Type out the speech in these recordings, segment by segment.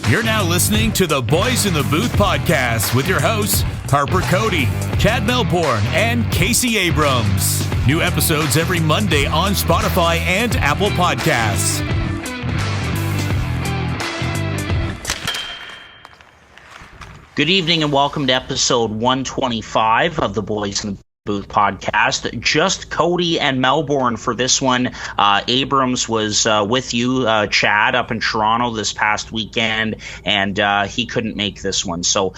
You're now listening to the Boys in the Booth podcast with your hosts, Harper Cody, Chad Melbourne, and Casey Abrams. New episodes every Monday on Spotify and Apple Podcasts. Good evening and welcome to episode 125 of the Boys in the Booth podcast. Just Cody and Melbourne for this one. Abrams was with you, Chad, up in Toronto this past weekend, and he couldn't make this one. So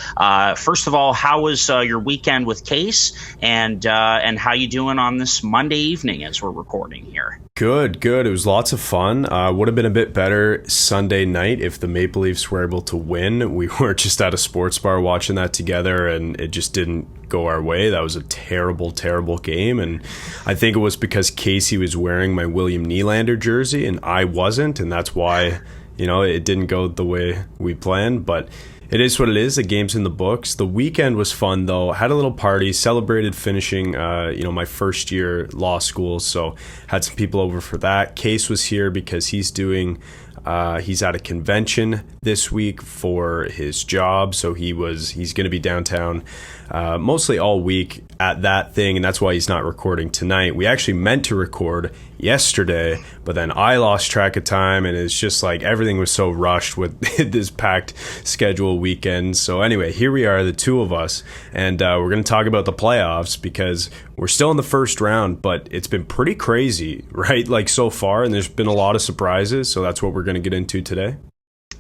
first of all, how was your weekend with Case, and how you doing on this Monday evening as we're recording here? Good. It was lots of fun. Would have been a bit better Sunday night if the Maple Leafs were able to win. We were just at a sports bar watching that together, and it just didn't go our way. That was a terrible game, and I think it was because Casey was wearing my William Nylander jersey and I wasn't, and that's why, it didn't go the way we planned, but it is what it is. The game's in the books. The weekend was fun, though. Had a little party, celebrated finishing, my first year law school, so had some people over for that. Case was here because he's at a convention this week for his job, so he's going to be downtown mostly all week at that thing, and that's why he's not recording tonight. We actually meant to record yesterday, but then I lost track of time, and it's just like everything was so rushed with this packed schedule weekend. So anyway, here we are, the two of us, and we're going to talk about the playoffs because we're still in the first round, but it's been pretty crazy, right? Like so far, and there's been a lot of surprises, so that's what we're going to get into today.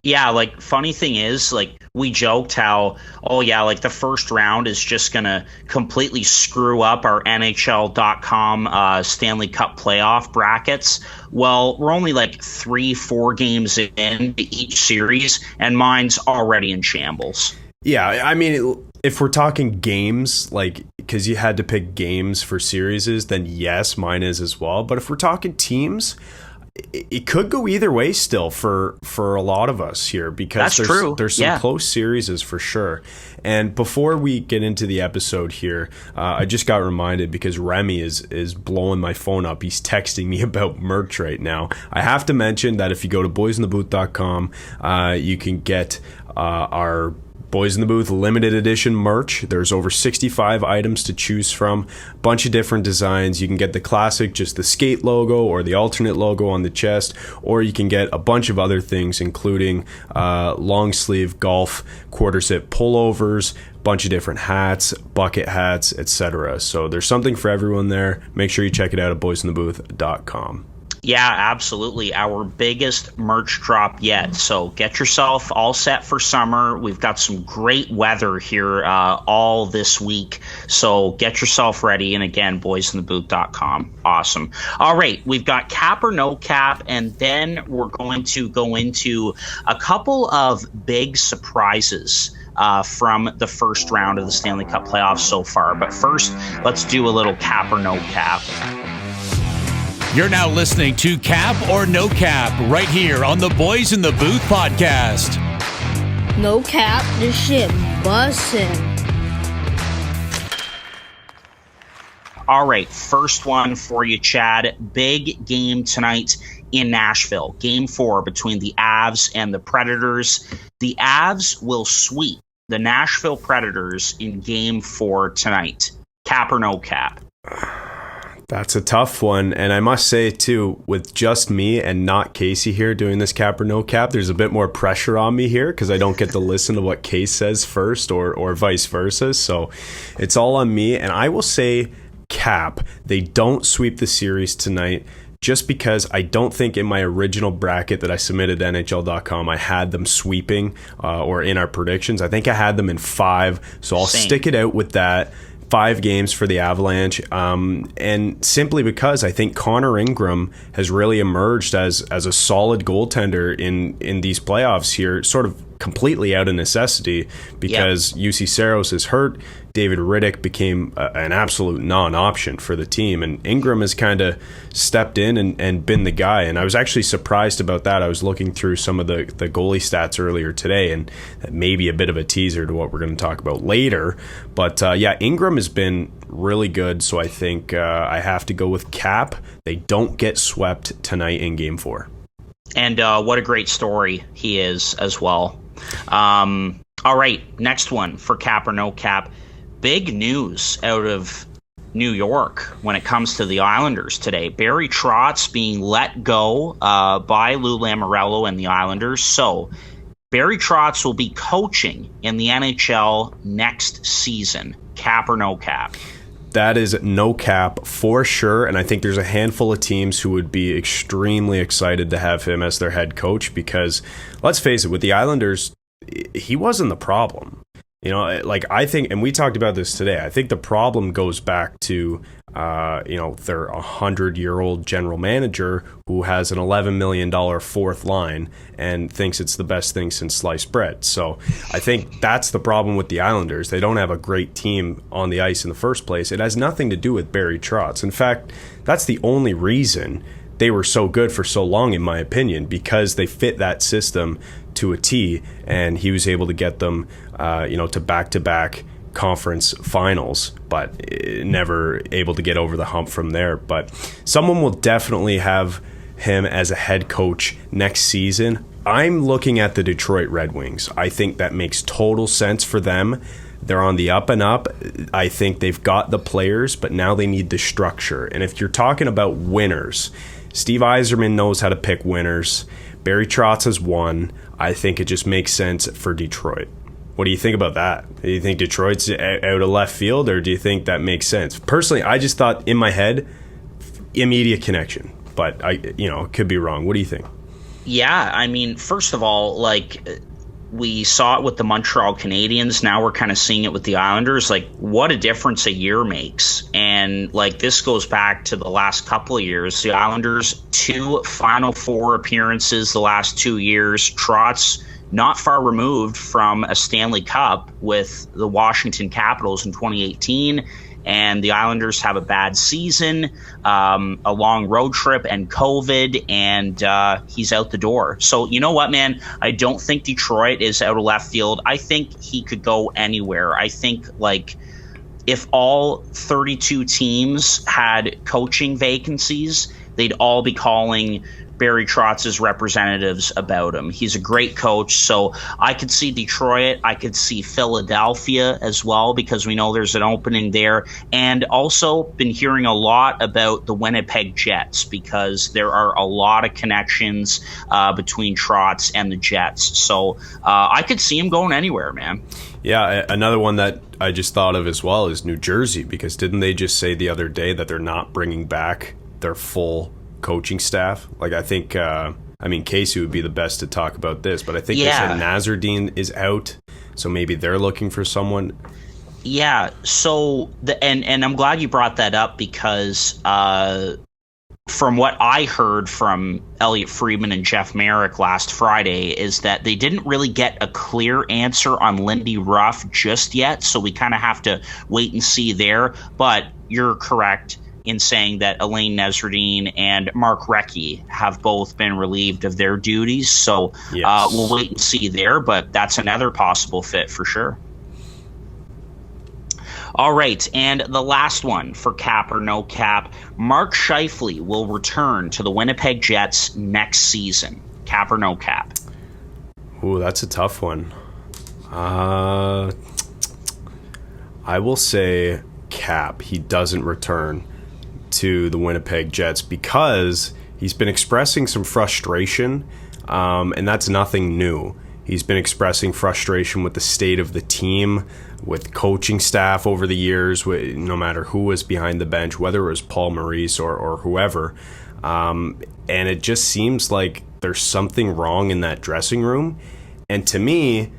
Yeah, funny thing is, we joked how, the first round is just going to completely screw up our NHL.com Stanley Cup playoff brackets. Well, we're only 3-4 games into each series, and mine's already in shambles. Yeah, I mean, if we're talking games, because you had to pick games for series, then yes, mine is as well. But if we're talking teams, it could go either way still for a lot of us here, because there's some close series for sure. And before we get into the episode here, I just got reminded because Remy is blowing my phone up. He's texting me about merch right now. I have to mention that if you go to boysinthebooth.com, you can get our Boys in the Booth limited edition merch. There's over 65 items to choose from, a bunch of different designs. You can get the classic, just the skate logo, or the alternate logo on the chest, or you can get a bunch of other things, including long sleeve golf quarter zip pullovers, bunch of different hats, bucket hats, etc. So there's something for everyone there. Make sure you check it out at boysinthebooth.com. Yeah, absolutely. Our biggest merch drop yet. So get yourself all set for summer. We've got some great weather here all this week. So get yourself ready. And again, boysinthebooth.com. Awesome. All right. We've got cap or no cap. And then we're going to go into a couple of big surprises from the first round of the Stanley Cup playoffs so far. But first, let's do a little cap or no cap. You're now listening to Cap or No Cap right here on the Boys in the Booth podcast. No cap, this shit bussin'. All right, first one for you, Chad. Big game tonight in Nashville. Game 4 between the Avs and the Predators. The Avs will sweep the Nashville Predators in Game 4 tonight. Cap or no cap? That's a tough one, and I must say, too, with just me and not Casey here doing this cap or no cap, there's a bit more pressure on me here because I don't get to listen to what Case says first or vice versa, so it's all on me, and I will say cap. They don't sweep the series tonight just because I don't think in my original bracket that I submitted to NHL.com I had them sweeping or in our predictions. I think I had them in 5, so I'll stick it out with that. 5 games for the Avalanche, and simply because I think Connor Ingram has really emerged as a solid goaltender in these playoffs here, sort of completely out of necessity because UC Saros is hurt. David Rittich became an absolute non-option for the team, and Ingram has kind of stepped in and been the guy, and I was actually surprised about that. I was looking through some of the goalie stats earlier today, and that may be a bit of a teaser to what we're going to talk about later, but Ingram has been really good. So I think I have to go with Cap. They don't get swept tonight in Game 4. And what a great story he is as well. All right, next one for Cap or no Cap. Big news out of New York when it comes to the Islanders today. Barry Trotz being let go by Lou Lamoriello and the Islanders. So Barry Trotz will be coaching in the NHL next season. Cap or no Cap? That is no cap for sure, and I think there's a handful of teams who would be extremely excited to have him as their head coach because, let's face it, with the Islanders, he wasn't the problem. You know, like I think, and we talked about this today, I think the problem goes back to, their 100-year-old general manager who has an $11 million fourth line and thinks it's the best thing since sliced bread. So I think that's the problem with the Islanders. They don't have a great team on the ice in the first place. It has nothing to do with Barry Trotz. In fact, that's the only reason they were so good for so long, in my opinion, because they fit that system to a T, and he was able to get them, to back-to-back conference finals, but never able to get over the hump from there. But someone will definitely have him as a head coach next season. I'm looking at the Detroit Red Wings. I think that makes total sense for them. They're on the up and up. I think they've got the players, but now they need the structure. And if you're talking about winners, Steve Yzerman knows how to pick winners. Barry Trotz has won. I think it just makes sense for Detroit. What do you think about that? Do you think Detroit's out of left field, or do you think that makes sense? Personally, I just thought in my head, immediate connection, but it could be wrong. What do you think? Yeah, I mean, first of all, we saw it with the Montreal Canadiens. Now we're kind of seeing it with the Islanders. What a difference a year makes. And this goes back to the last couple of years. The Islanders, 2 Final Four appearances the last 2 years. Trotz not far removed from a Stanley Cup with the Washington Capitals in 2018. And the Islanders have a bad season, a long road trip, and COVID, and he's out the door. So you know what, man? I don't think Detroit is out of left field. I think he could go anywhere. I think, if all 32 teams had coaching vacancies, they'd all be calling Barry Trotz's representatives about him. He's a great coach, so I could see Detroit. I could see Philadelphia as well, because we know there's an opening there. And also been hearing a lot about the Winnipeg Jets, because there are a lot of connections between Trotz and the Jets. So I could see him going anywhere, man. Yeah, another one that I just thought of as well is New Jersey, because didn't they just say the other day that they're not bringing back their full coaching staff? I think Casey would be the best to talk about this, but I think they said Nasreddine is out, so maybe they're looking for someone. Yeah, so and I'm glad you brought that up, because from what I heard from Elliot Friedman and Jeff Merrick last Friday is that they didn't really get a clear answer on Lindy Ruff just yet, so we kind of have to wait and see there. But you're correct in saying that Alain Nasreddine and Mark Recchi have both been relieved of their duties. So yes. We'll wait and see there, but that's another possible fit for sure. All right, and the last one for Cap or no Cap, Mark Scheifele will return to the Winnipeg Jets next season. Cap or no Cap? Ooh, that's a tough one. I will say Cap. He doesn't return to the Winnipeg Jets because he's been expressing some frustration, and that's nothing new. He's been expressing frustration with the state of the team, with coaching staff over the years, no matter who was behind the bench, whether it was Paul Maurice or whoever. And it just seems like there's something wrong in that dressing room. And to me,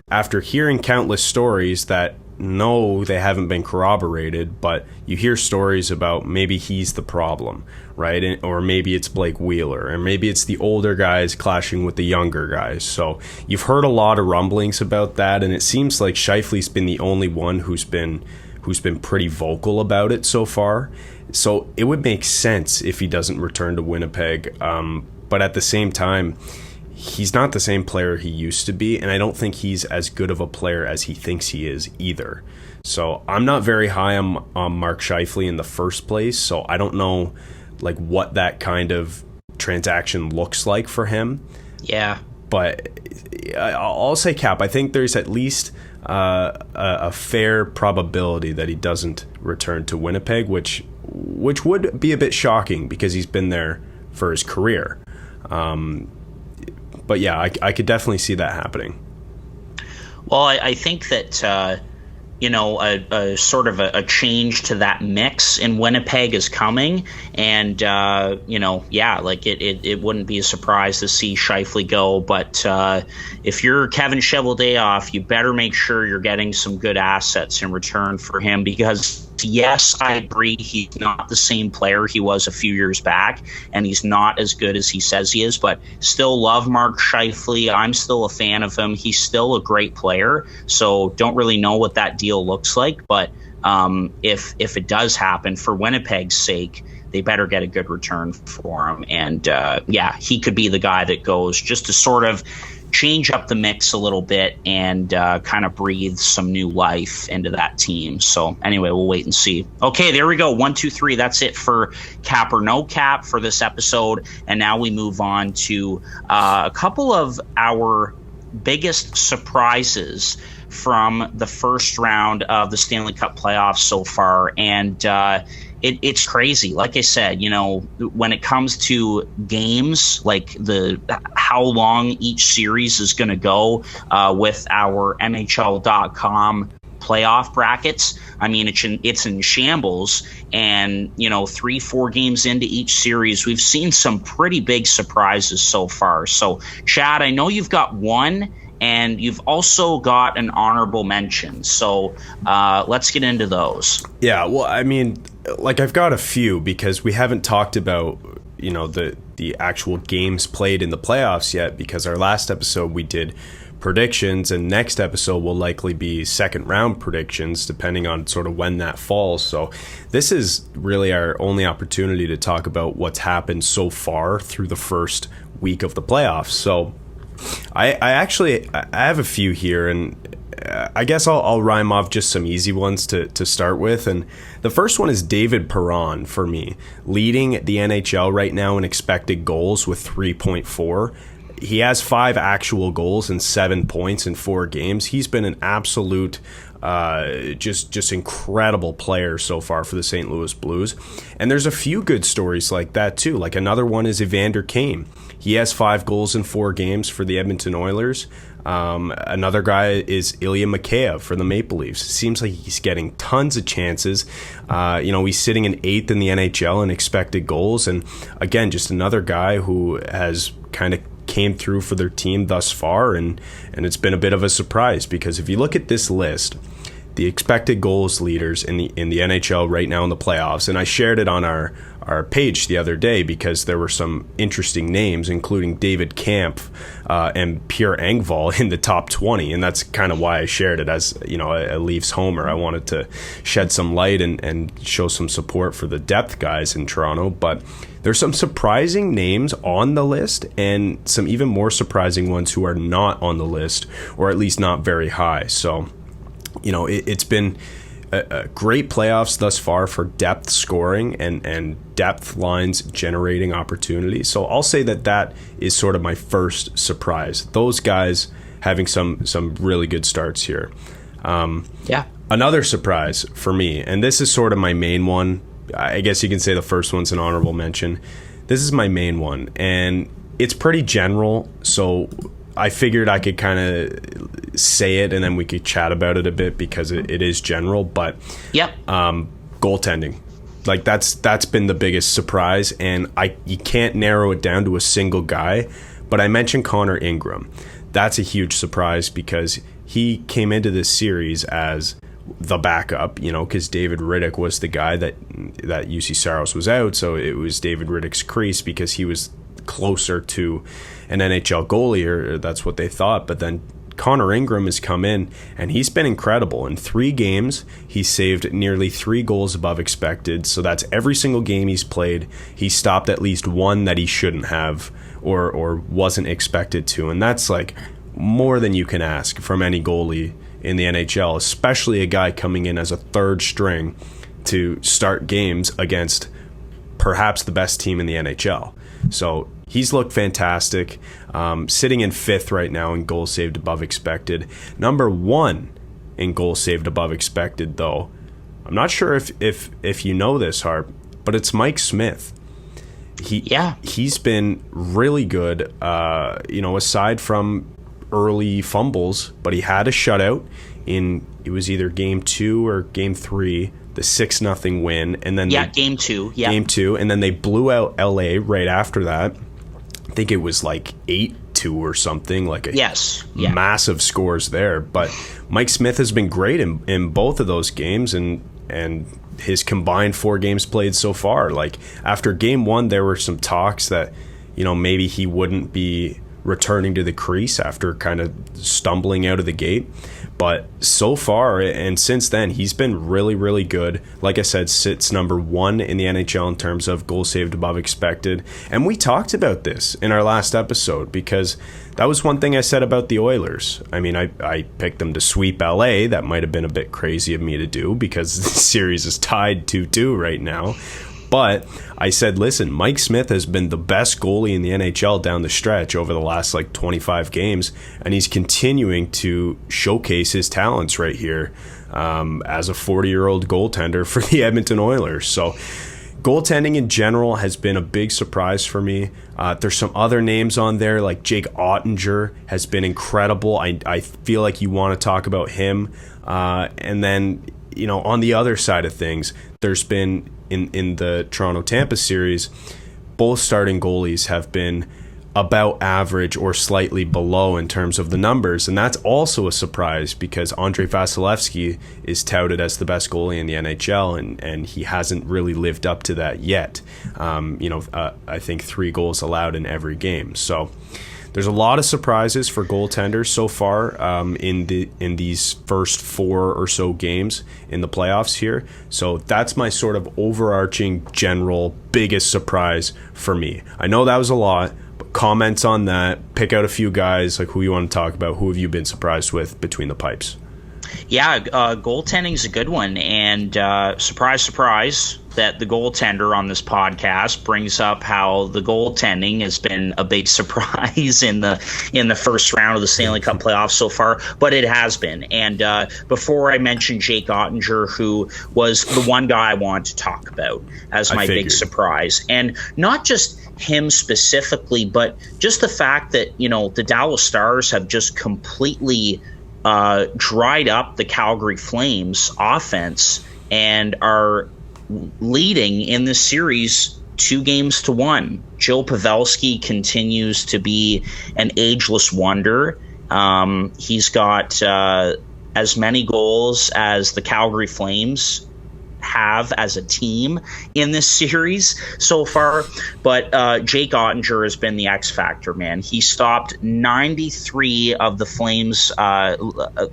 after hearing countless stories that, no, they haven't been corroborated, but you hear stories about maybe he's the problem, right? Or maybe it's Blake Wheeler, or maybe it's the older guys clashing with the younger guys. So you've heard a lot of rumblings about that, and it seems like Scheifele's been the only one who's been pretty vocal about it so far. So it would make sense if he doesn't return to Winnipeg, but at the same time, he's not the same player he used to be, and I don't think he's as good of a player as he thinks he is either. So I'm not very high on Mark Scheifele in the first place. So I don't know like what that kind of transaction looks like for him. Yeah. But I'll say, Cap, I think there's at least a fair probability that he doesn't return to Winnipeg, which would be a bit shocking because he's been there for his career. But yeah, I could definitely see that happening. Well, I think that a sort of a change to that mix in Winnipeg is coming, and it wouldn't be a surprise to see Scheifele go. But if you're Kevin Cheveldayoff, you better make sure you're getting some good assets in return for him, because yes, I agree, he's not the same player he was a few years back, and he's not as good as he says he is, but still love Mark Scheifele. I'm still a fan of him. He's still a great player, so don't really know what that deal looks like, but if it does happen, for Winnipeg's sake, they better get a good return for him. And he could be the guy that goes, just to sort of change up the mix a little bit and kind of breathe some new life into that team. So anyway, we'll wait and see. Okay, there we go. 1, 2, 3. That's it for Cap or No Cap for this episode. And now we move on to a couple of our biggest surprises from the first round of the Stanley Cup playoffs so far. And it's crazy. Like I said, when it comes to games, like how long each series is going to go with our NHL.com playoff brackets, I mean, it's in shambles. And 3-4 games into each series, we've seen some pretty big surprises so far. So Chad, I know you've got one, and you've also got an honorable mention. So let's get into those. Yeah, well, I mean, like, I've got a few because we haven't talked about, the actual games played in the playoffs yet, because our last episode we did predictions, and next episode will likely be second round predictions, depending on sort of when that falls. So this is really our only opportunity to talk about what's happened so far through the first week of the playoffs. So I have a few here, and I guess I'll rhyme off just some easy ones to start with. And the first one is David Perron for me, leading the NHL right now in expected goals with 3.4. He has 5 actual goals and 7 points in 4 games. He's been an absolute just incredible player so far for the St. Louis Blues. And there's a few good stories like that too. Like, another one is Evander Kane. He has 5 goals in 4 games for the Edmonton Oilers. Another guy is Ilya Mikheyev for the Maple Leafs. Seems like he's getting tons of chances. He's sitting in 8th in the NHL in expected goals. And again, just another guy who has kind of came through for their team thus far, and it's been a bit of a surprise, because if you look at this list, the expected goals leaders in the NHL right now in the playoffs, and I shared it on our page the other day because there were some interesting names, including David Kampf and Pierre Engvall in the top 20, and that's kind of why I shared it as a Leafs homer. I wanted to shed some light and show some support for the depth guys in Toronto, but there's some surprising names on the list, and some even more surprising ones who are not on the list, or at least not very high. So it's been a great playoffs thus far for depth scoring and depth lines generating opportunities. So I'll say that is sort of my first surprise. Those guys having some really good starts here. Another surprise for me, and this is sort of my main one. I guess you can say the first one's an honorable mention. This is my main one, and it's pretty general, so I figured I could kind of say it and then we could chat about it a bit because it is general. But goaltending, like that's been the biggest surprise, and you can't narrow it down to a single guy. But I mentioned Connor Ingram. That's a huge surprise because he came into this series as the backup, because David Rittich was the guy that UC Saros was out, so it was David Rittich's crease because he was closer to an NHL goalie, or that's what they thought. But then Connor Ingram has come in, and he's been incredible. In 3 games, he's saved nearly 3 goals above expected, so that's every single game he's played. He stopped at least one that he shouldn't have or wasn't expected to, and that's like more than you can ask from any goalie in the NHL, especially a guy coming in as a third string to start games against perhaps the best team in the NHL. So he's looked fantastic, sitting in 5th right now in goals saved above expected. Number 1 in goals saved above expected, though, I'm not sure if you know this, Harp, but it's Mike Smith. He's been really good, aside from early fumbles, but he had a shutout it was either game 2 or game 3, the 6-0 win, and then game 2, game 2, and then they blew out LA right after that. I think it was like 8-2 or something, like massive scores there. But Mike Smith has been great in both of those games, and his combined 4 games played so far. Like after game 1, there were some talks that maybe he wouldn't be returning to the crease after kind of stumbling out of the gate. But so far, and since then, he's been really, really good. Like I said, sits number 1 in the NHL in terms of goals saved above expected. And we talked about this in our last episode, because that was one thing I said about the Oilers. I mean, I picked them to sweep LA. That might have been a bit crazy of me to do, because the series is tied 2-2 right now. But I said, listen, Mike Smith has been the best goalie in the NHL down the stretch over the last 25 games, and he's continuing to showcase his talents right here as a 40-year-old goaltender for the Edmonton Oilers. So goaltending in general has been a big surprise for me. There's some other names on there, like Jake Ottinger has been incredible. I feel like you want to talk about him. And then, on the other side of things, there's been in the Toronto-Tampa series, both starting goalies have been about average or slightly below in terms of the numbers, and that's also a surprise because Andrei Vasilevsky is touted as the best goalie in the NHL, and he hasn't really lived up to that yet. I think 3 goals allowed in every game. So there's a lot of surprises for goaltenders so far in these first 4 or so games in the playoffs here. So that's my sort of overarching general biggest surprise for me. I know that was a lot, but comments on that. Pick out a few guys like who you want to talk about. Who have you been surprised with between the pipes? Yeah, goaltending's a good one, and surprise, surprise, that the goaltender on this podcast brings up how the goaltending has been a big surprise in the first round of the Stanley Cup playoffs so far, but it has been. And before I mentioned Jake Ottinger, who was the one guy I wanted to talk about as my big surprise, and not just him specifically, but just the fact that the Dallas Stars have just completely dried up the Calgary Flames offense and are leading in this series 2-1. Joe Pavelski continues to be an ageless wonder. He's got as many goals as the Calgary Flames have as a team in this series so far, but Jake Ottinger has been the X factor, man. He stopped 93 of the Flames.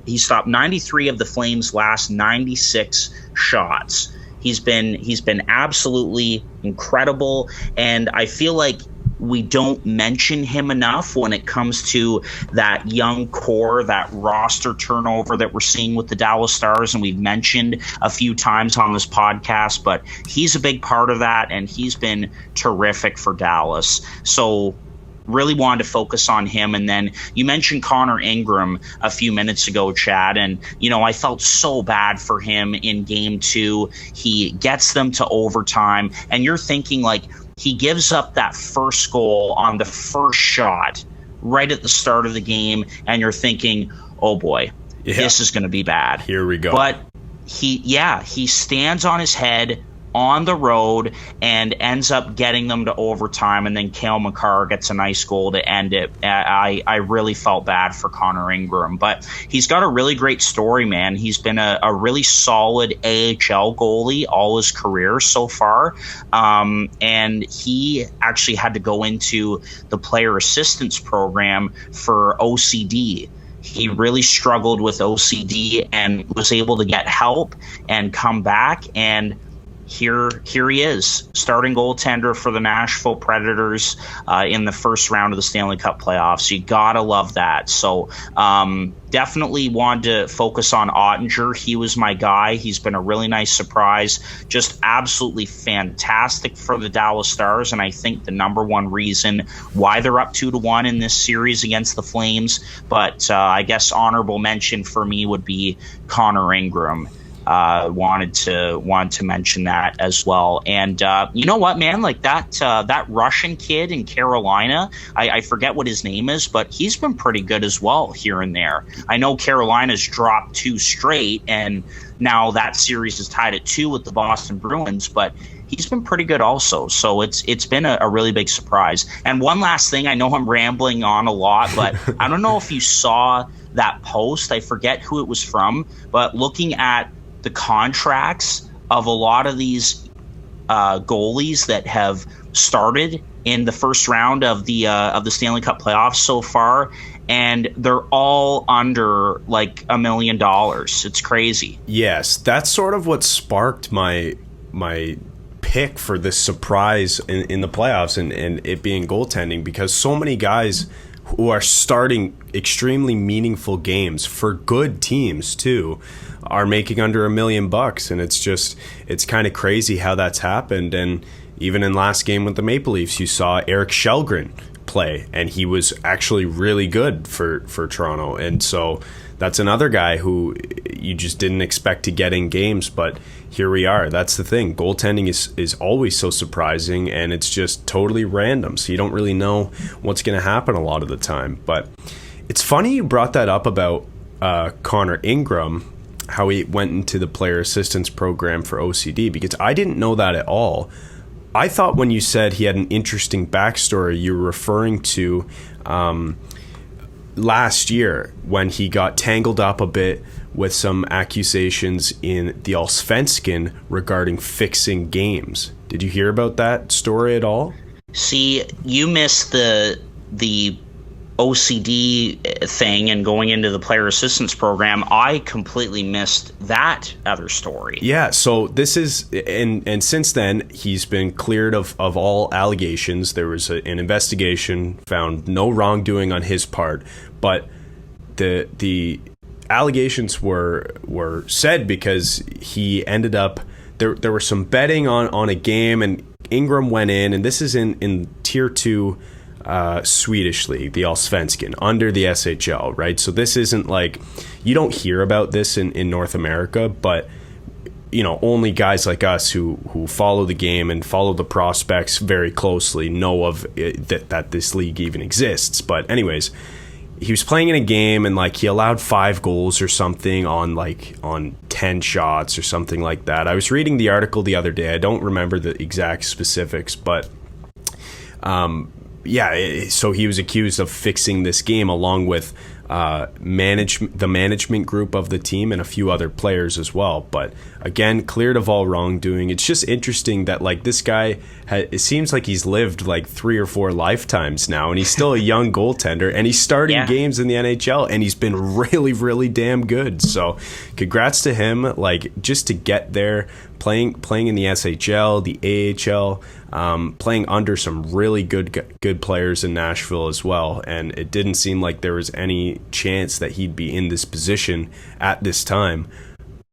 He stopped 93 of the Flames' last 96 shots. He's been absolutely incredible, and I feel like we don't mention him enough when it comes to that young core, that roster turnover that we're seeing with the Dallas Stars, and we've mentioned a few times on this podcast, but he's a big part of that, and he's been terrific for Dallas. So really wanted to focus on him. And then you mentioned Connor Ingram a few minutes ago, Chad, and I felt so bad for him in game 2. He gets them to overtime, and you're thinking he gives up that first goal on the first shot right at the start of the game, and you're thinking, oh boy, this is going to be bad. Here we go. But he stands on his head on the road and ends up getting them to overtime, and then Cale Makar gets a nice goal to end it. I really felt bad for Connor Ingram, but he's got a really great story, man. He's been a really solid AHL goalie all his career so far, and he actually had to go into the player assistance program for OCD. He really struggled with OCD and was able to get help and come back, and here he is, starting goaltender for the Nashville Predators in the first round of the Stanley Cup playoffs. You gotta love that. So definitely wanted to focus on Ottinger. He was my guy. He's been a really nice surprise, just absolutely fantastic for the Dallas Stars, and I think the number one reason why they're up 2-1 in this series against the Flames. But I guess honorable mention for me would be Connor Ingram. Wanted to mention that as well. And you know what, man, like that Russian kid in Carolina, I forget what his name is, but he's been pretty good as well here and there. I know Carolina's dropped 2 straight, and now that series is tied at 2 with the Boston Bruins, but he's been pretty good also. So it's been a really big surprise. And one last thing, I know I'm rambling on a lot, but I don't know if you saw that post. I forget who it was from, but looking at the contracts of a lot of these goalies that have started in the first round of the Stanley Cup playoffs so far, and they're all under like $1 million. It's crazy. Yes, that's sort of what sparked my pick for this surprise in the playoffs and it being goaltending, because so many guys who are starting extremely meaningful games for good teams too are making under $1 million, and it's kind of crazy how that's happened. And even in last game with the Maple Leafs, you saw Eric Källgren play, and he was actually really good for Toronto. And so that's another guy who you just didn't expect to get in games, but here we are. That's the thing. Goaltending is always so surprising, and it's just totally random, so you don't really know what's going to happen a lot of the time. But it's funny you brought that up about Connor Ingram, how he went into the player assistance program for OCD, because I didn't know that at all. I thought when you said he had an interesting backstory, you were referring to last year when he got tangled up a bit with some accusations in the Allsvenskan regarding fixing games. Did you hear about that story at all? See, you missed the OCD thing and going into the player assistance program. I completely missed that other story. Yeah, so this is, and since then, he's been cleared of all allegations. There was an investigation, found no wrongdoing on his part, but the allegations were said because he ended up, there was some betting on a game, and Ingram went in, and this is in Tier 2 Swedish league, the Allsvenskan, under the SHL, right? So this isn't like, you don't hear about this in North America, but you know, only guys like us who follow the game and follow the prospects very closely know of it, that this league even exists. But anyways, he was playing in a game, and like he allowed 5 goals or something on 10 shots or something like that. I was reading the article the other day. I don't remember the exact specifics, but yeah, so he was accused of fixing this game along with the management group of the team and a few other players as well. But again, cleared of all wrongdoing. It's just interesting that like this guy, it seems like he's lived like 3 or 4 lifetimes now, and he's still a young goaltender, and he's starting games in the NHL, and he's been really, really damn good. So congrats to him, like just to get there, playing in the SHL, the AHL, playing under some really good players in Nashville as well. And it didn't seem like there was any chance that he'd be in this position at this time,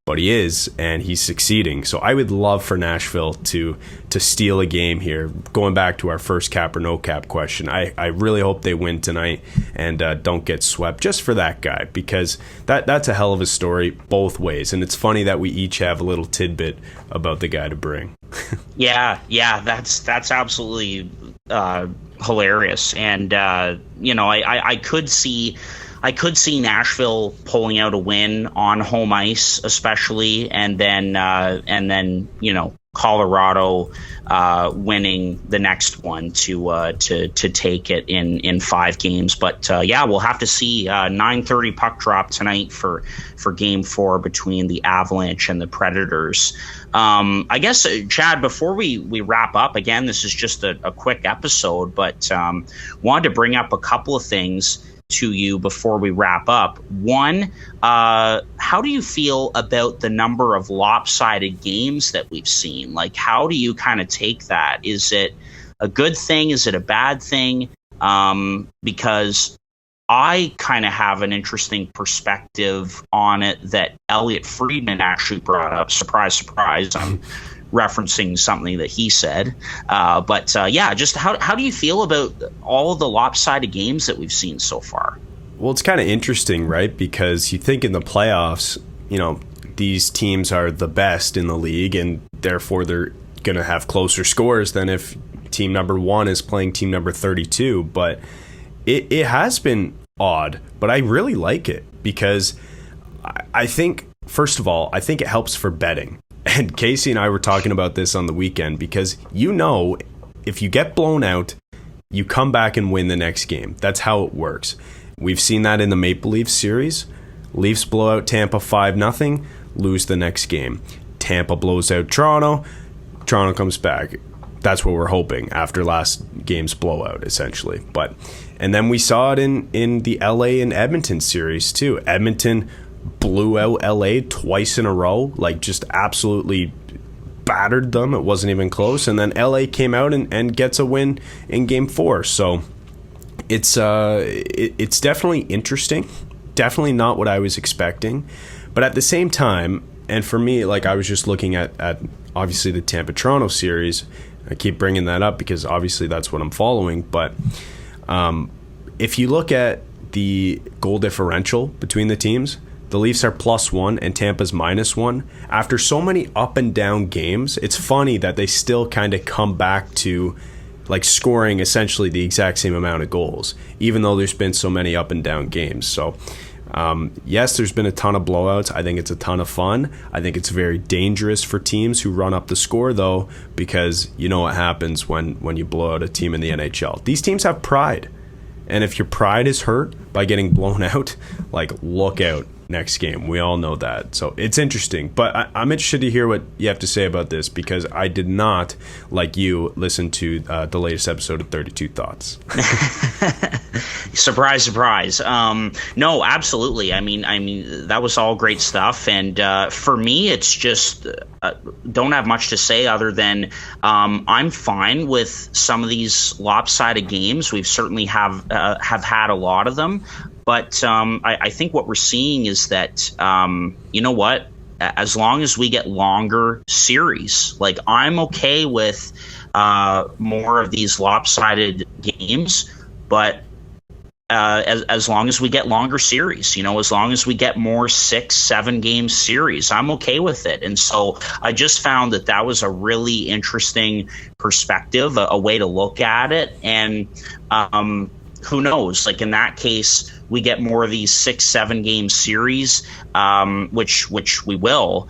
but he is, and he's succeeding. So I would love for Nashville to steal a game here. Going back to our first cap or no cap question, I really hope they win tonight and don't get swept, just for that guy, because that's a hell of a story both ways. And it's funny that we each have a little tidbit about the guy to bring. Yeah, that's absolutely hilarious. And you know, I could see Nashville pulling out a win on home ice, especially, and then you know, Colorado winning the next one to take it in 5 games. But yeah, we'll have to see. 9:30 puck drop tonight for Game 4 between the Avalanche and the Predators. I guess, Chad, before we wrap up, again, this is just a quick episode, but wanted to bring up a couple of things. to you before we wrap up. One, how do you feel about the number of lopsided games that we've seen? Like, how do you kind of take that? Is it a good thing? Is it a bad thing? Because I kind of have an interesting perspective on it that Elliot Friedman actually brought up. Surprise, surprise. I'm referencing something that he said. But just how do you feel about all of the lopsided games that we've seen so far? Well, it's kind of interesting, right? Because you think in the playoffs, these teams are the best in the league, and therefore they're going to have closer scores than if team number 1 is playing team number 32. But it has been odd, but I really like it because I think, first of all, I think it helps for betting. And Casey and I were talking about this on the weekend because if you get blown out, you come back and win the next game. That's how it works. We've seen that in the Maple Leafs series. Leafs blow out Tampa 5-0, lose the next game. Tampa blows out Toronto comes back. That's what we're hoping after last game's blowout, essentially. And then we saw it in the LA and Edmonton series too. Edmonton blew out LA twice in a row, like just absolutely battered them. It wasn't even close. And then LA came out and gets a win in game 4. So it's definitely interesting. Definitely not what I was expecting. But at the same time, and for me, like I was just looking at obviously the Tampa-Toronto series. I keep bringing that up because obviously that's what I'm following. But if you look at the goal differential between the teams, the Leafs are +1 and Tampa's -1. After so many up and down games, it's funny that they still kind of come back to like scoring essentially the exact same amount of goals, even though there's been so many up and down games. So yes, there's been a ton of blowouts. I think it's a ton of fun. I think it's very dangerous for teams who run up the score, though, because you know what happens when you blow out a team in the NHL. These teams have pride. And if your pride is hurt by getting blown out, like, look out next game. We all know that. So it's interesting. But I'm interested to hear what you have to say about this because I did not, like you, listen to the latest episode of 32 Thoughts. Surprise, surprise. No, absolutely. I mean, that was all great stuff. And for me, it's just don't have much to say other than I'm fine with some of these lopsided games. We've certainly have had a lot of them. But I think what we're seeing is that, you know what, as long as we get longer series, like I'm okay with more of these lopsided games, but as long as we get longer series, as long as we get more 6-7 game series, I'm okay with it. And so I just found that was a really interesting perspective, a way to look at it. And who knows, like in that case, we get more of these 6-7 game series, which we will,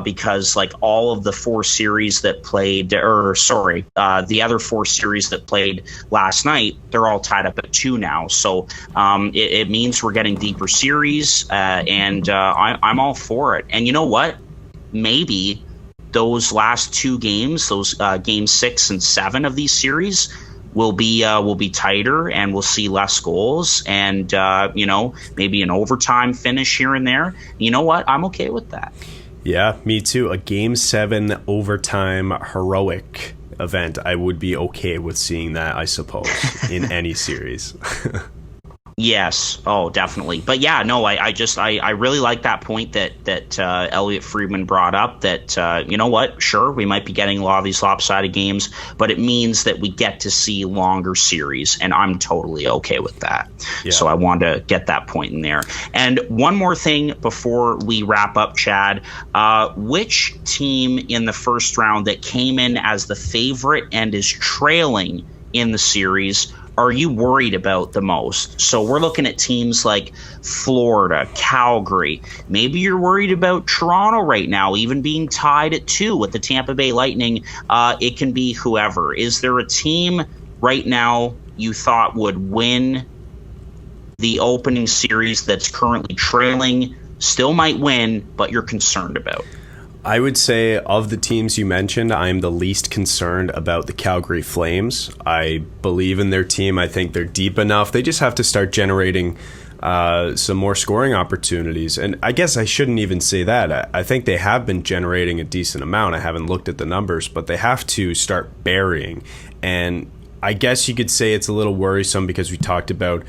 because like all of the 4 series that played, the other 4 series that played last night, they're all tied up at 2 now. So it means we're getting deeper series, and I'm all for it. And you know what? Maybe those last 2 games, those games 6 and 7 of these series, will be tighter, and we'll see less goals, and maybe an overtime finish here and there. You know what? I'm okay with that. Yeah, me too. A Game 7 overtime heroic event. I would be okay with seeing that, I suppose, in any series. Yes. Oh, definitely. But yeah, no, I really like that point that Elliot Friedman brought up, that, you know what, sure, we might be getting a lot of these lopsided games, but it means that we get to see longer series, and I'm totally okay with that. Yeah. So I wanted to get that point in there. And one more thing before we wrap up, Chad, which team in the first round that came in as the favorite and is trailing in the series are you worried about the most? So we're looking at teams like Florida, Calgary. Maybe you're worried about Toronto right now, even being tied at 2 with the Tampa Bay Lightning. It can be whoever. Is there a team right now you thought would win the opening series that's currently trailing, still might win, but you're concerned about? I would say of the teams you mentioned, I'm the least concerned about the Calgary Flames. I believe in their team. I think they're deep enough. They just have to start generating some more scoring opportunities. And I guess I shouldn't even say that. I think they have been generating a decent amount. I haven't looked at the numbers, but they have to start burying. And I guess you could say it's a little worrisome because we talked about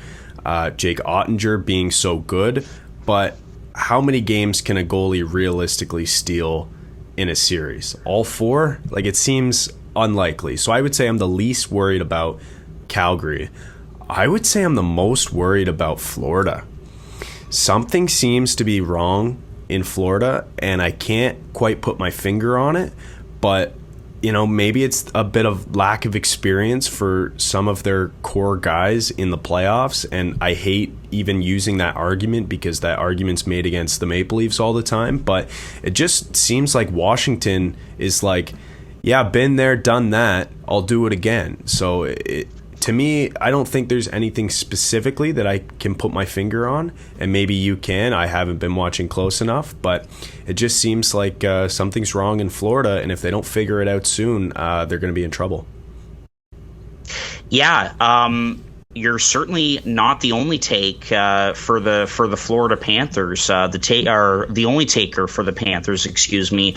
Jake Ottinger being so good, but how many games can a goalie realistically steal in a series? All 4? Like, it seems unlikely. So I would say I'm the least worried about Calgary. I would say I'm the most worried about Florida. Something seems to be wrong in Florida, and I can't quite put my finger on it, but maybe it's a bit of lack of experience for some of their core guys in the playoffs. And I hate even using that argument because that argument's made against the Maple Leafs all the time. But it just seems like Washington is like, yeah, been there, done that, I'll do it again. So to me, I don't think there's anything specifically that I can put my finger on, and maybe you can. I haven't been watching close enough, but it just seems like something's wrong in Florida, and if they don't figure it out soon, they're going to be in trouble. Yeah, you're certainly not the only take for the Florida Panthers. The only taker for the Panthers, excuse me.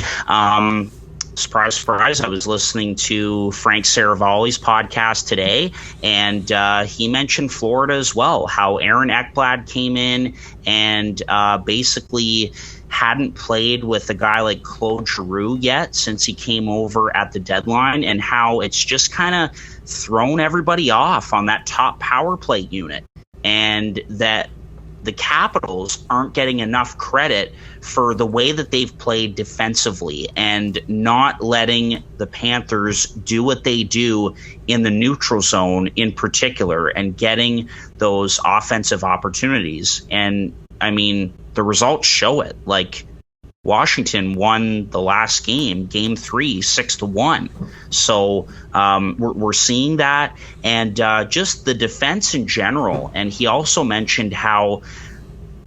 Surprise, surprise, I was listening to Frank Saravalli's podcast today, and he mentioned Florida as well, how Aaron Ekblad came in and basically hadn't played with a guy like Claude Giroux yet since he came over at the deadline, and how it's just kind of thrown everybody off on that top power play unit, and that the Capitals aren't getting enough credit for the way that they've played defensively and not letting the Panthers do what they do in the neutral zone in particular and getting those offensive opportunities. And I mean, the results show it. Like, Washington won the last game 3, 6-1. So we're seeing that, and just the defense in general. And he also mentioned how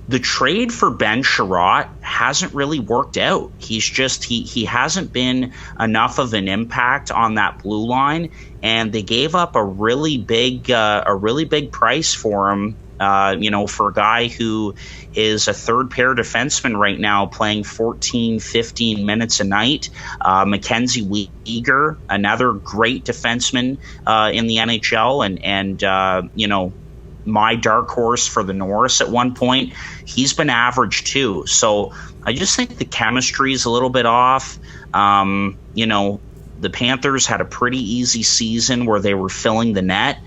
the trade for Ben Chiarot hasn't really worked out. He's just he hasn't been enough of an impact on that blue line, and they gave up a really big price for him. For a guy who is a third pair defenseman right now, playing 14, 15 minutes a night. Mackenzie Weegar, another great defenseman in the NHL, and my dark horse for the Norris at one point. He's been average too. So I just think the chemistry is a little bit off. The Panthers had a pretty easy season where they were filling the net.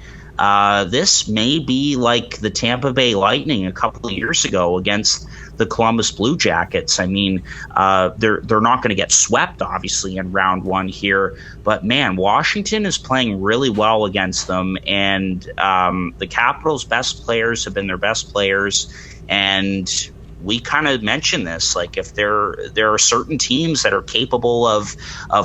This may be like the Tampa Bay Lightning a couple of years ago against the Columbus Blue Jackets. I mean, they're not going to get swept, obviously, in round one here. But, man, Washington is playing really well against them. And the Capitals' best players have been their best players. And we kind of mentioned this, like, if there are certain teams that are capable of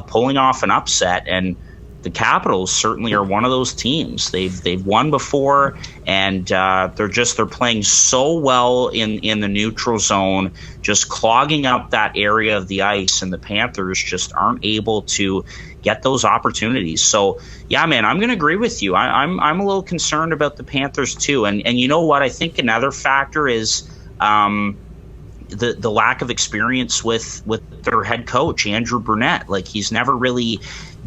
pulling off an upset, and the Capitals certainly are one of those teams. They've won before, and they're playing so well in the neutral zone, just clogging up that area of the ice, and the Panthers just aren't able to get those opportunities. So yeah, man, I'm going to agree with you. I'm a little concerned about the Panthers too, and you know what? I think another factor is the lack of experience with their head coach, Andrew Brunette. Like, he's never really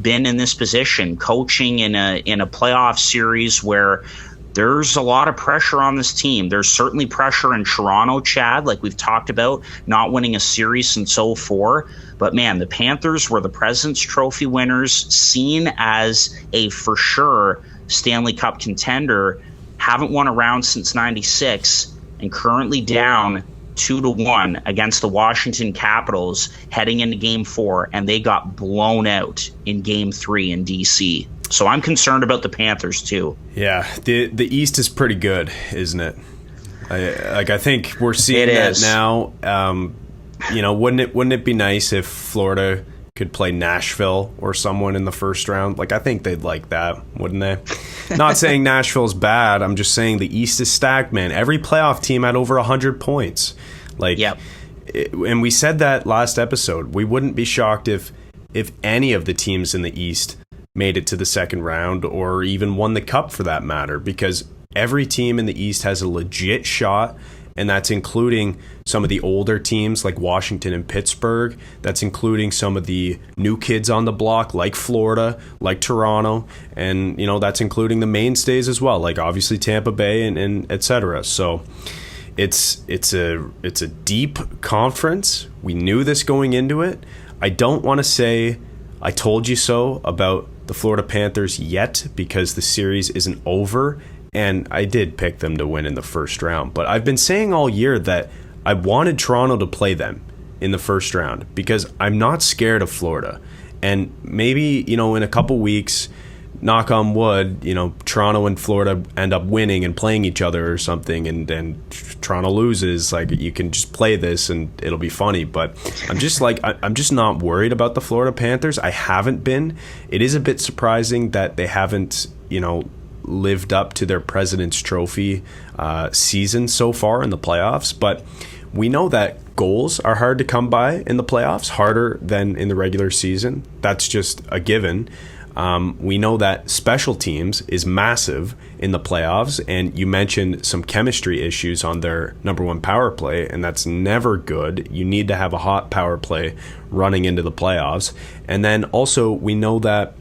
been in this position, coaching in a playoff series where there's a lot of pressure on this team. There's certainly pressure in Toronto, Chad, like we've talked about, not winning a series since 2004. But man, the Panthers were the President's Trophy winners, seen as a for sure Stanley Cup contender, haven't won a round since '96, and currently down 2-1 against the Washington Capitals heading into Game 4, and they got blown out in Game 3 in DC. So I'm concerned about the Panthers too. Yeah, the East is pretty good, isn't it? I think we're seeing that now. Wouldn't it be nice if Florida could play Nashville or someone in the first round? Like, I think they'd like that, wouldn't they? Not saying Nashville's bad. I'm just saying the East is stacked, man. Every playoff team had over 100 points. Like, yep. And we said that last episode. We wouldn't be shocked if any of the teams in the East made it to the second round or even won the cup for that matter, because every team in the East has a legit shot, and that's including some of the older teams like Washington and Pittsburgh. That's including some of the new kids on the block like Florida, like Toronto, and that's including the mainstays as well, like obviously Tampa Bay and etc. So it's a deep conference. We knew this going into it. I don't want to say I told you so about the Florida Panthers yet, because the series isn't over, and I did pick them to win in the first round. But I've been saying all year that I wanted Toronto to play them in the first round because I'm not scared of Florida. And maybe, in a couple weeks, knock on wood, Toronto and Florida end up winning and playing each other or something, and Toronto loses. Like, you can just play this and it'll be funny. But I'm just not worried about the Florida Panthers. I haven't been. It is a bit surprising that they haven't, lived up to their President's Trophy season so far in the playoffs. But we know that goals are hard to come by in the playoffs, harder than in the regular season. That's just a given. We know that special teams is massive in the playoffs, and you mentioned some chemistry issues on their number one power play, and that's never good. You need to have a hot power play running into the playoffs. And then also we know that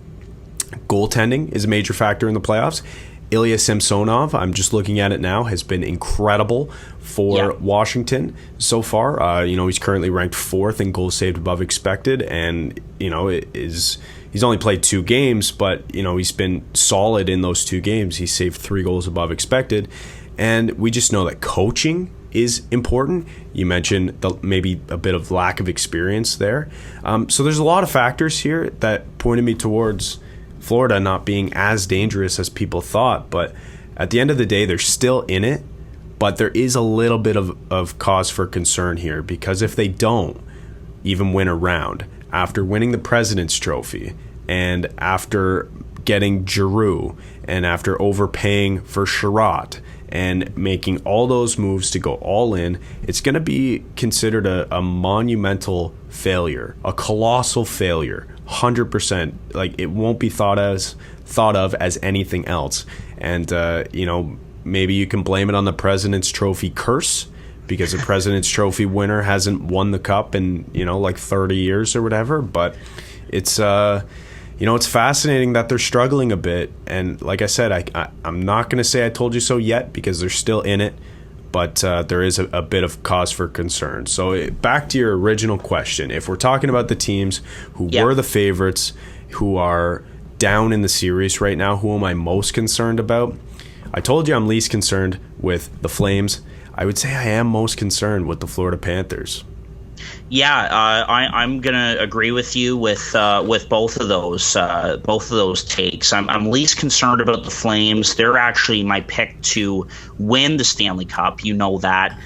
goaltending is a major factor in the playoffs. Ilya Samsonov, I'm just looking at it now, has been incredible for Washington so far. He's currently ranked 4th in goals saved above expected, and he's only played 2 games, but he's been solid in those 2 games. He saved 3 goals above expected, and we just know that coaching is important. You mentioned maybe a bit of lack of experience there. So there's a lot of factors here that pointed me towards Florida not being as dangerous as people thought. But at the end of the day, they're still in it. But there is a little bit of cause for concern here, because if they don't even win a round, after winning the President's Trophy and after getting Giroux and after overpaying for Sherratt and making all those moves to go all in, it's going to be considered a monumental failure, a colossal failure, 100%. Like, it won't be thought of as anything else. And maybe you can blame it on the President's Trophy curse, because the President's Trophy winner hasn't won the cup in like 30 years or whatever. But it's it's fascinating that they're struggling a bit. And like I said, I'm not going to say I told you so yet, because they're still in it. But there is a bit of cause for concern. So back to your original question. If we're talking about the teams who were the favorites, who are down in the series right now, who am I most concerned about? I told you I'm least concerned with the Flames. I would say I am most concerned with the Florida Panthers. Yeah, I'm gonna agree with you with both of those takes. I'm least concerned about the Flames. They're actually my pick to win the Stanley Cup. You know that.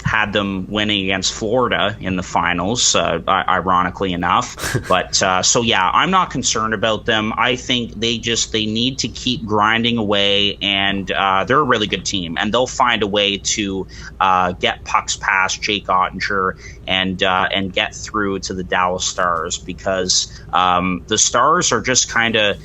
Had them winning against Florida in the finals, ironically enough. But I'm not concerned about them. I think they need to keep grinding away, and they're a really good team, and they'll find a way to get pucks past Jake Ottinger and get through to the Dallas Stars, because the Stars are just kind of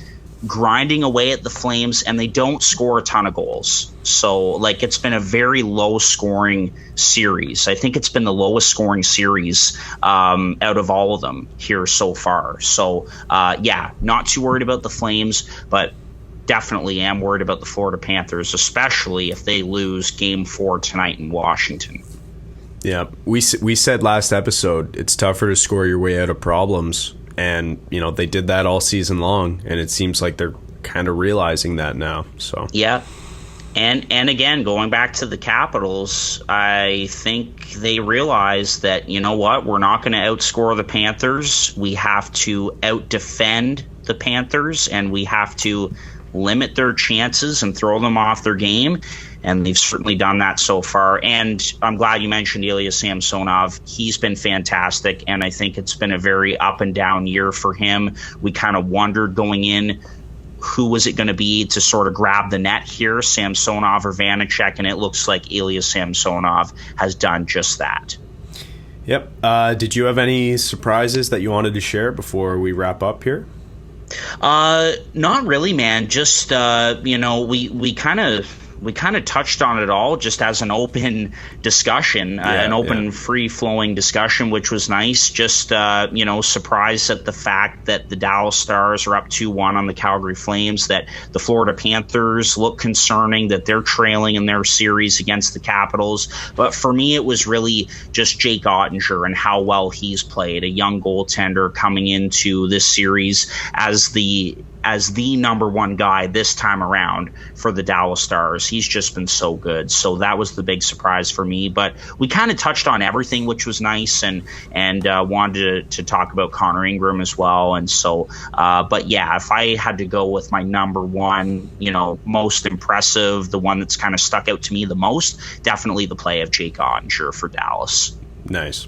grinding away at the Flames, and they don't score a ton of goals. So, it's been a very low-scoring series. I think it's been the lowest-scoring series out of all of them here so far. So, not too worried about the Flames, but definitely am worried about the Florida Panthers, especially if they lose Game 4 tonight in Washington. Yeah, we said last episode, it's tougher to score your way out of problems. And, they did that all season long, and it seems like they're kind of realizing that now. So yeah. And again, going back to the Capitals, I think they realize that, we're not going to outscore the Panthers. We have to out-defend the Panthers, and we have to limit their chances and throw them off their game. And they've certainly done that so far. And I'm glad you mentioned Ilya Samsonov. He's been fantastic, and I think it's been a very up and down year for him. We kind of wondered going in, who was it going to be to sort of grab the net here, Samsonov or Vanacek, and it looks like Ilya Samsonov has done just that. Yep. Did you have any surprises that you wanted to share before we wrap up here? Not really, man. Just we kind of touched on it all just as an open discussion, an open, free-flowing discussion, which was nice. Just, surprised at the fact that the Dallas Stars are up 2-1 on the Calgary Flames, that the Florida Panthers look concerning, that they're trailing in their series against the Capitals. But for me, it was really just Jake Oettinger and how well he's played, a young goaltender coming into this series as the number one guy this time around for the Dallas Stars. He's just been so good. So that was the big surprise for me. But we kind of touched on everything, which was nice, and wanted to talk about Connor Ingram as well. And so, but yeah, if I had to go with my number one, most impressive, the one that's kind of stuck out to me the most, definitely the play of Jake Oettinger for Dallas. Nice.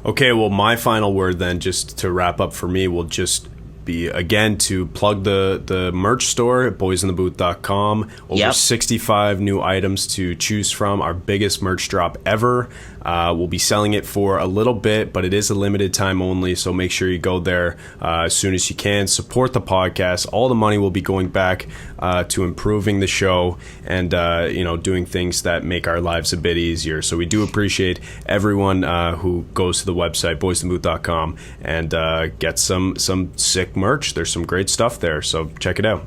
Okay, well, my final word then, just to wrap up for me, will just be, again, to plug the merch store at boysinthebooth.com. Over 65 new items to choose from. Our biggest merch drop ever. We'll be selling it for a little bit, but it is a limited time only, so make sure you go there as soon as you can. Support the podcast. All the money will be going back to improving the show and doing things that make our lives a bit easier. So we do appreciate everyone who goes to the website boysinthebooth.com and gets some sick merch. There's some great stuff there, so check it out.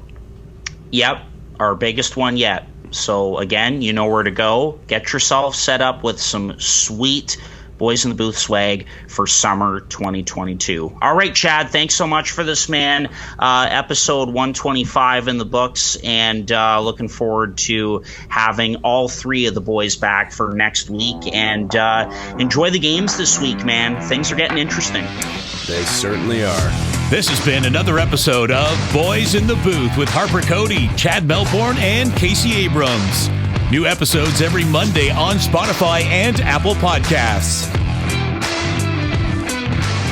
Yep, our biggest one yet. So again, you know where to go. Get yourself set up with some sweet Boys in the Booth swag for summer 2022. All right, Chad, thanks so much for this, man. Episode 125 in the books, and looking forward to having all three of the boys back for next week. And enjoy the games this week, man. Things are getting interesting. They certainly are. This has been another episode of Boys in the Booth with Harper Cody, Chad Melbourne, and Casey Abrams. New episodes every Monday on Spotify and Apple Podcasts.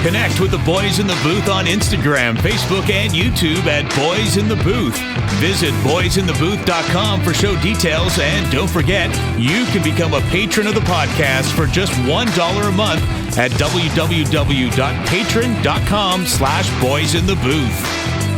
Connect with the Boys in the Booth on Instagram, Facebook, and YouTube at Boys in the Booth. Visit boysinthebooth.com for show details, and don't forget, you can become a patron of the podcast for just $1 a month at www.patreon.com/boysinthebooth.